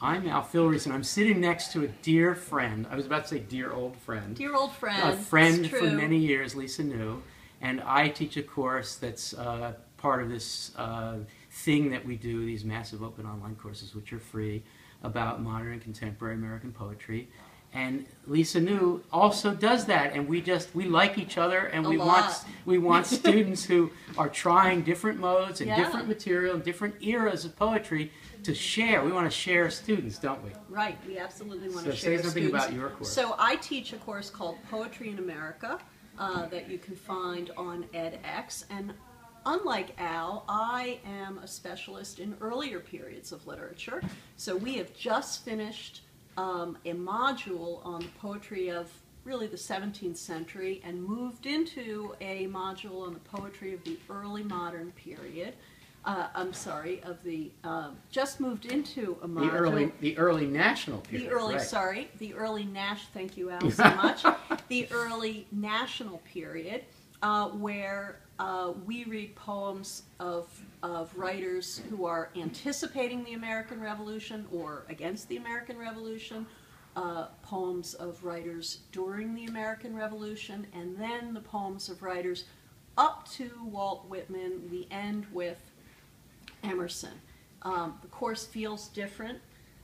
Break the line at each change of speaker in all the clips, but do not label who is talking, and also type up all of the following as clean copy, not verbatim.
I'm Al Filreis, and I'm sitting next to a dear friend. I was about to say dear old friend.
Dear old friend.
A friend for many years, Lisa New. And I teach a course that's part of this thing that we do, these massive open online courses, which are free, about modern and contemporary American poetry. And Lisa New also does that, and we like each other, and we want students who are trying different modes and different material and different eras of poetry to share. We want to share students, don't we?
Right, we absolutely want to share
So say something
students.
about your course.
So I teach a course called Poetry in America that you can find on edX, and unlike Al, I am a specialist in earlier periods of literature. So we have just finished a module on the poetry of really the 17th century and moved into a module on the poetry of the early modern period. Just moved into a module.
The early national period.
The early thank you, Al, so much. The early national period, where we read poems of writers who are anticipating the American Revolution or against the American Revolution, poems of writers during the American Revolution, and then the poems of writers up to Walt Whitman. We end with Emerson. The course feels different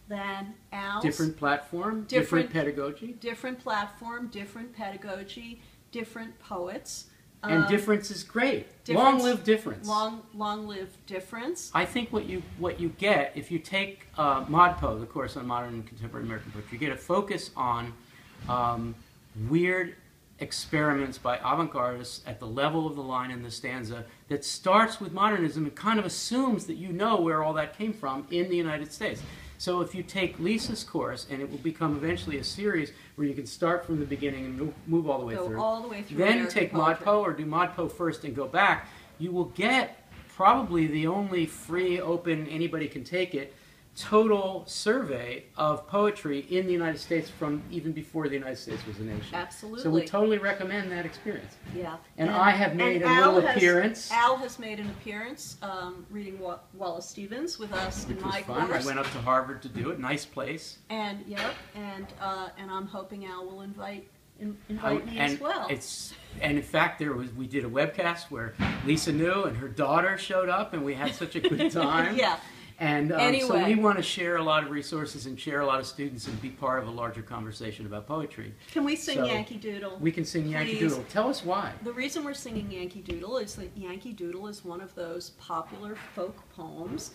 than Al's.
Different platform, different pedagogy.
Different platform, different pedagogy, different poets.
And difference is great. Long live difference.
Long live difference.
I think what you get if you take ModPo, the course on modern and contemporary American poetry, you get a focus on weird experiments by avant-gardists at the level of the line in the stanza that starts with modernism and kind of assumes that you know where all that came from in the United States. So if you take Lisa's course, and it will become eventually a series where you can start from the beginning and move all the way through.
All the way through.
Then take ModPo or do ModPo first and go back. You will get probably the only free, open, anybody can take it, total survey of poetry in the United States from even before the United States was a nation.
Absolutely.
So we totally recommend that experience.
Yeah.
And I have made a little appearance.
Al has made an appearance reading Wallace Stevens with us in my course.
I went up to Harvard to do it. Nice place.
And and I'm hoping Al will invite me as well.
And in fact, we did a webcast where Lisa New and her daughter showed up, and we had such a good time.
Yeah.
And
anyway.
So we want to share a lot of resources and share a lot of students and be part of a larger conversation about poetry.
Can we sing Yankee Doodle?
We can sing Yankee Doodle. Tell us why.
The reason we're singing Yankee Doodle is that Yankee Doodle is one of those popular folk poems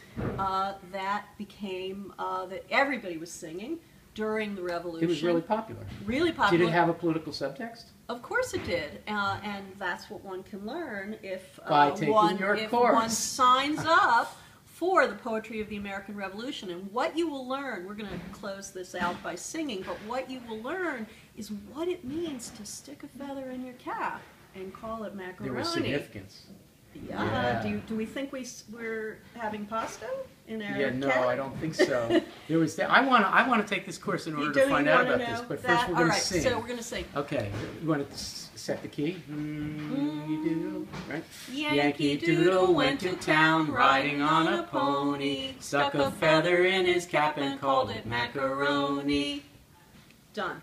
that became, that everybody was singing during the Revolution.
It was really popular.
Really popular.
Did it have a political subtext?
Of course it did, and that's what one can learn if
by taking your course.
One signs up for the poetry of the American Revolution. And what you will learn, we're going to close this out by singing, but what you will learn is what it means to stick a feather in your cap and call it macaroni.
There was significance.
Yeah. Do we think we're having pasta in our
cap?
No,
I don't think so. There was. I want to take this course in order to find out about this, but first we're going to sing.
So we're going to sing.
Okay. You want to set the key? Yankee Doodle, right?
Yankee Doodle went to town riding on a pony, stuck a feather in his cap and called it macaroni. Done.